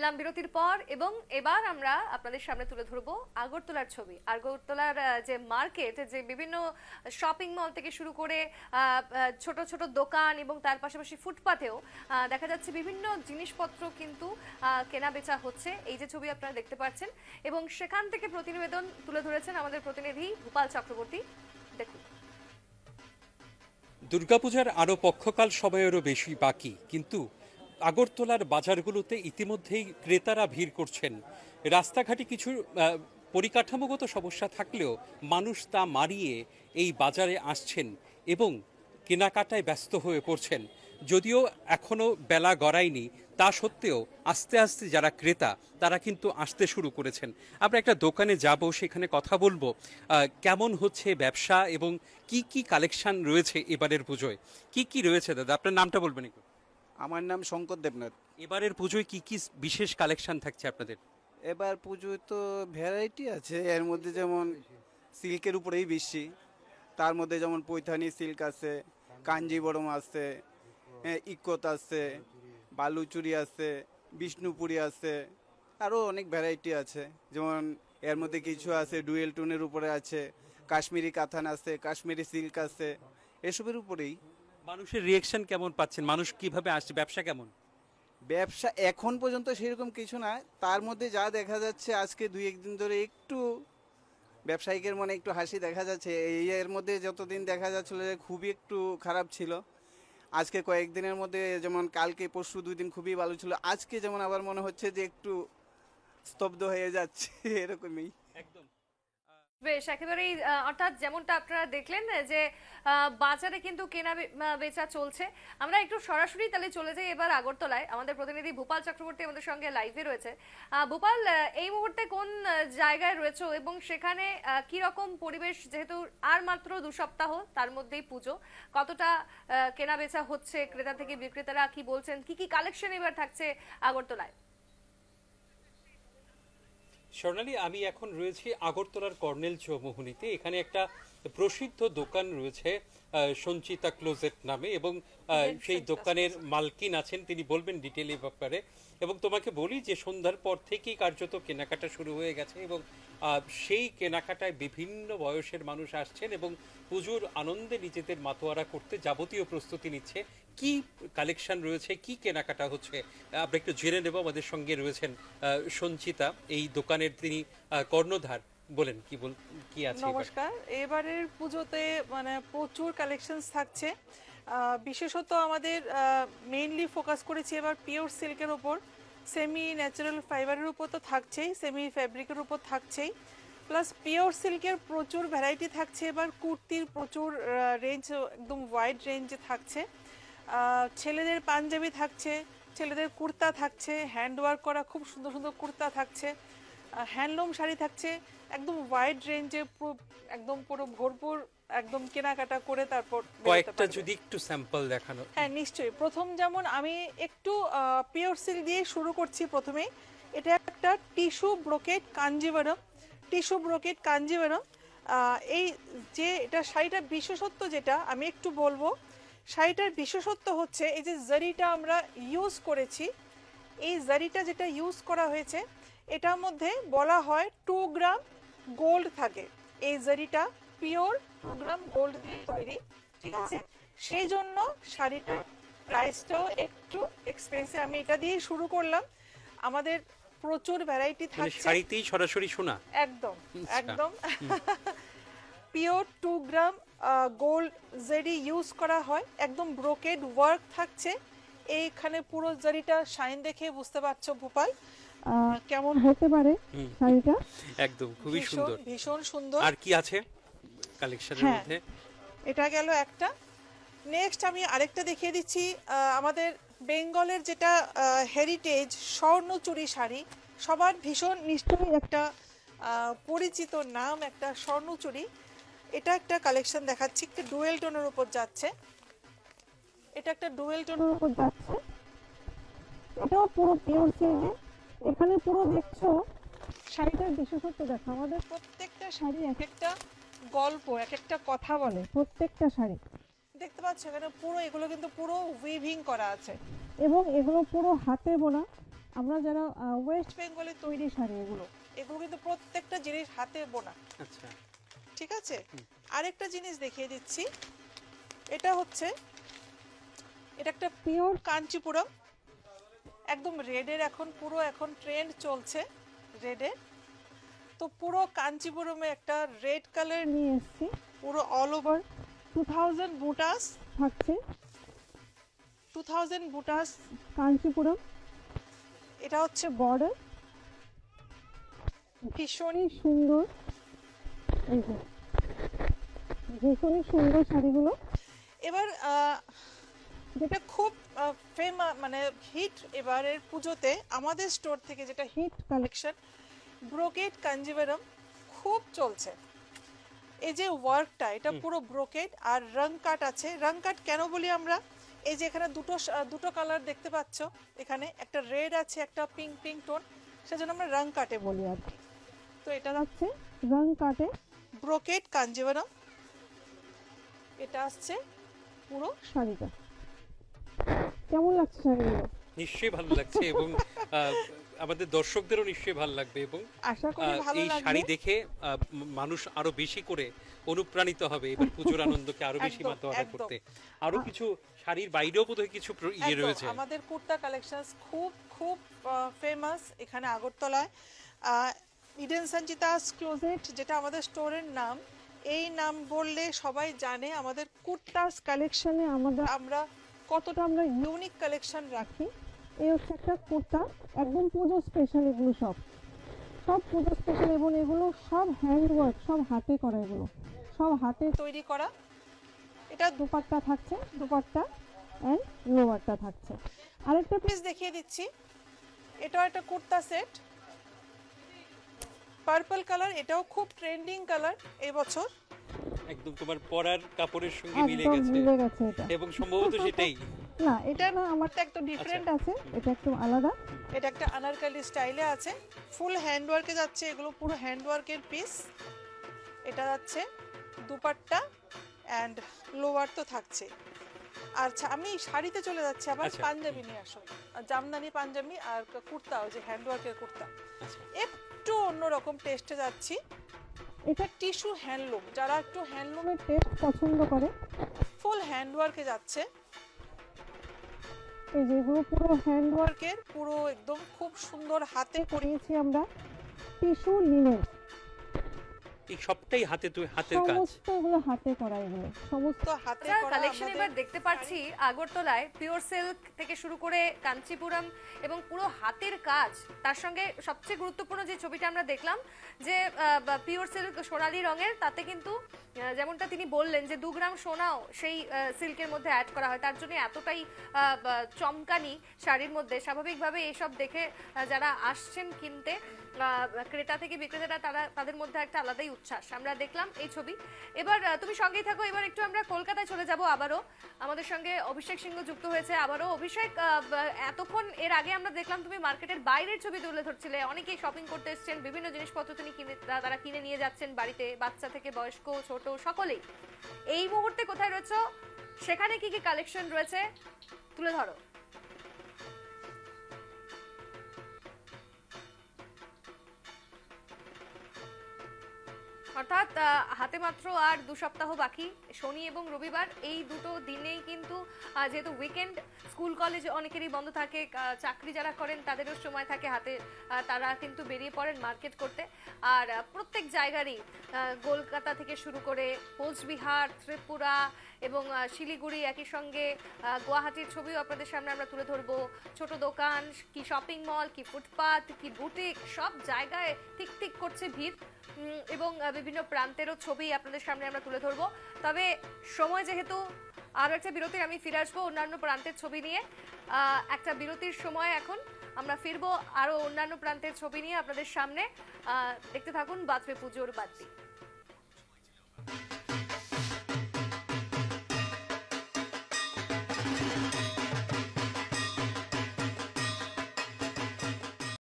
ফিরলাম বিরতির পর এবং এবার আমরা আপনাদের সামনে তুলে ধরবো আগরতলার ছবি। আগরতলার যে মার্কেট, যে বিভিন্ন শপিং মল থেকে শুরু করে ছোট ছোট দোকান এবং তার পাশাপাশি ফুটপাতেও দেখা যাচ্ছে বিভিন্ন জিনিসপত্র কিন্তু কেনা বেচা হচ্ছে। এই যে ছবি আপনারা দেখতে পাচ্ছেন এবং সেখান থেকে প্রতিবেদন তুলে ধরেছেন আমাদের প্রতিনিধি ভূপাল চক্রবর্তী। দেখুন, দুর্গাপূজার আরও পক্ষকাল সময়েরও বেশি বাকি, কিন্তু আগরতলার বাজারগুলোতে ইতিমধ্যেই ক্রেতারা ভিড় করছেন। রাস্তাঘাটে কিছু পরিকাঠামোগত সমস্যা থাকলেও মানুষ তা মারিয়ে এই বাজারে আসছেন এবং কেনাকাটায় ব্যস্ত হয়ে পড়ছেন। যদিও এখনও বেলা গড়ায়নি, তা সত্ত্বেও আস্তে আস্তে যারা ক্রেতা তারা কিন্তু আসতে শুরু করেছেন। আমরা একটা দোকানে যাব, সেখানে কথা বলবো কেমন হচ্ছে ব্যবসা এবং কি কি কালেকশন রয়েছে এবারের পুজোয়। কি কি রয়েছে দাদা, আপনার নামটা বলবেন একটু? আমার নাম শঙ্কর দেবনাথ। এবারের পুজোয় কি কি বিশেষ কালেকশন থাকছে আপনাদের? এবার পুজোয় তো ভ্যারাইটি আছে, এর মধ্যে যেমন সিল্কের উপরেই বেশি, তার মধ্যে যেমন পৈথানি সিল্ক আছে, কাঞ্জিবরম আছে, ইকোত আছে, বালুচুরি আছে, বিষ্ণুপুরি আছে, আরও অনেক ভ্যারাইটি আছে। যেমন এর মধ্যে কিছু আছে ডুয়েল টোনের উপরে আছে, কাশ্মীরি কাতান আছে, কাশ্মীরি সিল্ক আছে, এসবের উপরেই। মানুষের রিয়েকশন কেমন পাচ্ছেন? মানুষ কিভাবে আসছে? ব্যবসা কেমন? ব্যবসা এখন পর্যন্ত সেরকম কিছু না, তার মধ্যে যা দেখা যাচ্ছে আজকে দুই একদিন ধরে একটু ব্যবসায়িকের মনে একটু হাসি দেখা যাচ্ছে। এই এর মধ্যে যতদিন দেখা যাচ্ছিল যে খুবই একটু খারাপ ছিল, আজকে কয়েকদিনের মধ্যে যেমন কালকে পরশু 2 দিন খুবই ভালো ছিল, আজকে যেমন আবার মনে হচ্ছে যে একটু স্তব্ধ হয়ে যাচ্ছে এরকমই। একদম বেশ, একেবারেই অর্থাৎ যেমনটা আপনারা দেখলেন যে বাজারে কিন্তু কেনা বেচা চলছে। আমরা একটু সরাসরি তাহলে চলে যাই এবার আগরতলায়। আমাদের প্রতিনিধি ভূপাল চক্রবর্তী আমাদের সঙ্গে লাইভে রয়েছে। ভূপাল, এই মুহূর্তে কোন জায়গায় রয়েছে এবং সেখানে কি রকম পরিবেশ, যেহেতু আর মাত্র 2 সপ্তাহ তার মধ্যেই পুজো, কতটা কেনা বেচা হচ্ছে, ক্রেতা থেকে বিক্রেতারা কি বলছেন, কি কি কালেকশন এবার থাকছে আগরতলায়? স্বর্ণালী, আমি এখন রয়েছি আগরতলার কর্নেল চৌমুহনীতে। এখানে একটা প্রসিদ্ধ দোকান রয়েছে সঞ্চিতা ক্লোজেট নামে, এবং সেই দোকানের মালকিন আছেন, তিনি বলবেন ডিটেল এই ব্যাপারে। এবং তোমাকে বলি যে সন্ধ্যার পর থেকেই কার্যত কেনাকাটা শুরু হয়ে গেছে এবং সেই কেনাকাটায় বিভিন্ন বয়সের মানুষ আসছেন এবং পুজোর আনন্দে নিজেদের মাতোয়ারা করতে যাবতীয় প্রস্তুতি নিচ্ছে। কি কালেকশন রয়েছে, কি কেনাকাটা হচ্ছে, আমরা একটু জেনে নেব। আমাদের সঙ্গে রয়েছেন সঞ্চিতা, এই দোকানের তিনি কর্ণধার। বলেন কি আছে? নমস্কার। এবারের পুজোতে মানে প্রচুর কালেকশনস থাকছে। বিশেষত আমাদের মেইনলি ফোকাস করেছি এবার পিওর সিল্কের উপর, সেমি ন্যাচারাল ফাইবারের উপর তো থাকছেই, সেমি ফ্যাব্রিকের উপর থাকছেই, প্লাস পিওর সিল্কের প্রচুর ভ্যারাইটি থাকছে। এবার কুর্তির প্রচুর রেঞ্জ, একদম ওয়াইড রেঞ্জে থাকছে। ছেলেদের পাঞ্জাবি থাকছে, ছেলেদের কুর্তা থাকছে, হ্যান্ডওয়ার্ক করা খুব সুন্দর সুন্দর কুর্তা থাকছে, হ্যান্ডলুম শাড়ি থাকছে, একদম ওয়াইড রেঞ্জে একদম পুরো ভরপুর একদম কেনাকাটা করে তারপর কয়েকটা যদি একটু স্যাম্পল দেখানো। হ্যাঁ নিশ্চয়ই। প্রথম যেমন আমি একটু পিওর সিল্ক দিয়ে শুরু করছি প্রথমেই। এটা একটা tissue brocade Kanjivaram, tissue brocade Kanjivaram. এই যে এটা শাড়িটার বিশেষত্ব যেটা আমি একটু বলবো, শাড়িটার বিশেষত্ব হচ্ছে এই যে জারিটা আমরা ইউজ করেছি, এই জারিটা যেটা ইউজ করা হয়েছে এটার মধ্যে বলা হয় 2 গ্রাম গোল্ড থাকে। এই জারিটা পিওর 2 গ্রাম গোল্ড দিয়ে তৈরি, ঠিক আছে? সেই জন্য শাড়িটার প্রাইসটাও একটু এক্সপেন্সিভ। আমি এটা দিয়ে শুরু করলাম। আমাদের প্রচুর ভ্যারাইটি থাকছে। শাড়িতেই সরাসরি সোনা, একদম একদম পিওর 2 গ্রাম গোল্ড জারি ইউজ করা হয়, একদম ব্রোকেড ওয়ার্ক থাকছে। এইখানে পুরো জারিটা শাইন দেখে বুঝতে পারছো ভূপাল কেমন হতে পারে শাড়িটা। একদম খুবই সুন্দর, ভীষণ সুন্দর। আর কি আছে কালেকশনের মধ্যে? এটা গেল একটা। নেক্সট আমি আরেকটা দেখিয়ে দিচ্ছি, আমাদের বেঙ্গলের যেটা হেরিটেজ স্বর্ণচুরি শাড়ি, সবার ভীষণ নিশ্চয়ই একটা পরিচিত নাম, একটা স্বর্ণচুরি। এটা একটা কালেকশন দেখাচ্ছি, একটা ডুয়েল টোনের উপর যাচ্ছে। এটা একটা ডুয়েল টোনের উপর যাচ্ছে, এটাও পুরো পিওর সিল্ক। এখানে পুরো দেখছো শাড়িটার বিশেষত্ব দেখো, আমাদের প্রত্যেকটা শাড়ি এক একটা গল্প, এক একটা কথা বলে। প্রত্যেকটা শাড়ি দেখতে পাচ্ছ এখানে পুরো, এগুলো কিন্তু পুরো উইভিং করা আছে এবং এগুলো পুরো হাতে বোনা। আমরা যারা ওয়েস্ট বেঙ্গলে তৈরি শাড়ি, এগুলো কিন্তু প্রত্যেকটা জিনিস হাতে বোনা। আচ্ছা, ঠিক আছে, আরেকটা জিনিস দেখিয়ে দিচ্ছি। এটা একটা পিওর কাঞ্চিপুরম, একদম রেডের এখন ট্রেন্ড চলছে রেডের। তো পুরো কাঞ্চিপুরমে একটা রেড কালার নিয়ে এসেছি, পুরো অল ওভার 2000 বুটাস থাকছে, 2000 বুটাস কাঞ্চিপুরম। এটা হচ্ছে বর্ডার, ভীষণই সুন্দর, এই যে ভীষণই সুন্দর শাড়িগুলো। এবার যেটা খুব মানে হিট এবারের পুজোতে আমাদের স্টোর থেকে যেটা হিট কালেকশন, ব্রোকেড কাঞ্জিভারাম খুব চলছে। এই যে ওয়ার্কটা, এটা পুরো ব্রোকেড আর রং কাট আছে। রং কাট কেন বলি আমরা, এই যে এখানে দুটো কালার দেখতে পাচ্ছ, এখানে একটা রেড আছে, একটা পিঙ্ক টোন, সেজন্য আমরা রং কাটে বলি আর কি। তো এটা হচ্ছে রং কাটে ব্রোকেড কাঞ্জিভারাম, এটা আসছে পুরো শাড়িটা। কেমন লাগছে শাড়িগুলো? নিশ্চয়ই ভালো লাগছে এবং আমাদের দর্শকদেরও নিশ্চয়ই ভালো লাগবে এবং আশা করি ভালো এই লাগবে। শাড়ি দেখে মানুষ আরো বেশি করে অনুপ্রাণিত হবে এবার পুজোর আনন্দকে আরো বেশি একদম, মাত্রায় একদম। করতে। আরো কিছু শাড়ির বাইরেও বোধহয় কিছু ইয়ে একদম, রয়েছে। আমাদের কুর্তা কালেকশনস খুব ফেমাস এখানে আগরতলায়। ইডেন সঞ্চিতাস ক্লোজেট যেটা আমাদের স্টোরের নাম, এই নাম বললে সবাই জানে আমাদের কুর্তাস কালেকশনে আমরা কতটা ইউনিক কালেকশন রাখি। এই হচ্ছে একটা কুর্তা, একদম পুজো স্পেশাল, এগুলো সব পুজো স্পেশাল এবং এগুলো সব হ্যান্ডওয়ার্ক, সব হাতে করা, এগুলো সব হাতে তৈরি করা। এটা দুপাট্টা থাকছে, দুপাট্টা এন্ড লোয়ারটা থাকছে। আরেকটা পিস দেখিয়ে দিচ্ছি, এটাও একটা কুর্তা সেট, পার্পল কালার, এটাও খুব ট্রেন্ডিং কালার এই বছর। একদম তোমার পরার কাপড়ের সঙ্গে মিলে একদম গেছে মিলে গেছে এটা, এবং সম্ভবত সেটাই। না এটা না, আমারটা একটু ডিফারেন্ট আছে, এটা একটু আলাদা। এটা একটা আনারকলি স্টাইলে আছে, ফুল হ্যান্ডওয়ার্কে যাচ্ছে, এগুলো পুরো হ্যান্ডওয়ার্কের পিস। এটা যাচ্ছে দুপাট্টা এন্ড লোয়ার তো থাকছে। আচ্ছা, আমি শাড়িতে চলে যাচ্ছি, আবার আচ্ছা। পাঞ্জাবি নিয়ে আসো, জামদানি পাঞ্জাবি আর কুর্তা, ওই যে হ্যান্ডওয়ার্কের কুর্তা, আচ্ছা। একটু অন্যরকম টেস্টে যাচ্ছি। এটা টিস্যু হ্যান্ডলুম, যারা একটু হ্যান্ডলুমের টেস্ট পছন্দ করে, ফুল হ্যান্ডওয়ার্কে যাচ্ছে। এই যেগুলো পুরো হ্যান্ডওয়ার্কের, পুরো একদম খুব সুন্দর হাতে করিয়েছি আমরা, টিস্যু লিনেন, এই সবটাই হাতের কাজ। সমস্ত এগুলো হাতে করা, এগুলো সমস্ত হাতে করা। কালেকশন এবার দেখতে পাচ্ছি আগরতলায় পিওর সিল্ক থেকে শুরু করে কাঞ্চিপুরম এবং পুরো হাতের কাজ। তার সঙ্গে সবচেয়ে গুরুত্বপূর্ণ যে ছবিটা আমরা দেখলাম যে পিওর সিল্ক সোনালী রঙের, তাতে কিন্তু যেমনটা তিনি বললেন যে 2 গ্রাম সোনাও সেই সিল্কের মধ্যে অ্যাড করা হয়, তার জন্য এতটাই চমকানি শাড়ির মধ্যে। স্বাভাবিকভাবে এইসব দেখে যারা আসছেন কিনতে, ক্রেতা থেকে বিক্রেতারা, তাদের মধ্যে একটা আলাদাই উচ্ছ্বাস আমরা দেখলাম এই ছবি। এবার তুমি সঙ্গেই থাকো, এবার একটু আমরা কলকাতায় চলে যাব। আবারও আমাদের সঙ্গে অভিষেক সিংহ যুক্ত হয়েছে। আবারও অভিষেক, এতক্ষণ এর আগে আমরা দেখলাম তুমি মার্কেটের বাইরের ছবি তুলে ধরছিলে, অনেকেই শপিং করতে এসেছেন, বিভিন্ন জিনিসপত্র তারা কিনে নিয়ে যাচ্ছেন বাড়িতে, বাচ্চা থেকে বয়স্ক ছোট সকলেই। এই মুহূর্তে কোথায় রয়েছো, সেখানে কি কি কালেকশন রয়েছে তুলে ধরো। অর্থাৎ হাতে মাত্র আর 2 সপ্তাহ বাকি, শনি এবং রবিবার এই দুটো দিনেই কিন্তু, যেহেতু উইকেন্ড, স্কুল কলেজ অনেকেরই বন্ধ থাকে, চাকরি যারা করেন তাদেরও সময় থাকে হাতে, তারা কিন্তু বেরিয়ে পড়েন মার্কেট করতে। আর প্রত্যেক জায়গারই, কলকাতা থেকে শুরু করে কোচবিহার, ত্রিপুরা এবং শিলিগুড়ি, একই সঙ্গে গুয়াহাটির ছবিও আপনাদের সামনে আমরা তুলে ধরবো। ছোট দোকান, কি শপিং মল, কি ফুটপাথ, কি বুটিক, সব জায়গায় ঠিক ঠিক করছে ভিড় এবং বিভিন্ন প্রান্তেরও ছবি আপনাদের সামনে আমরা তুলে ধরবো। তবে সময় যেহেতু, আরও একটা বিরতির আমি ফিরে আসবো অন্যান্য প্রান্তের ছবি নিয়ে। একটা বিরতির সময় এখন আমরা ফিরবো আরও অন্যান্য প্রান্তের ছবি নিয়ে আপনাদের সামনে। দেখতে থাকুন বাজবে পুজোর বাদ্যি।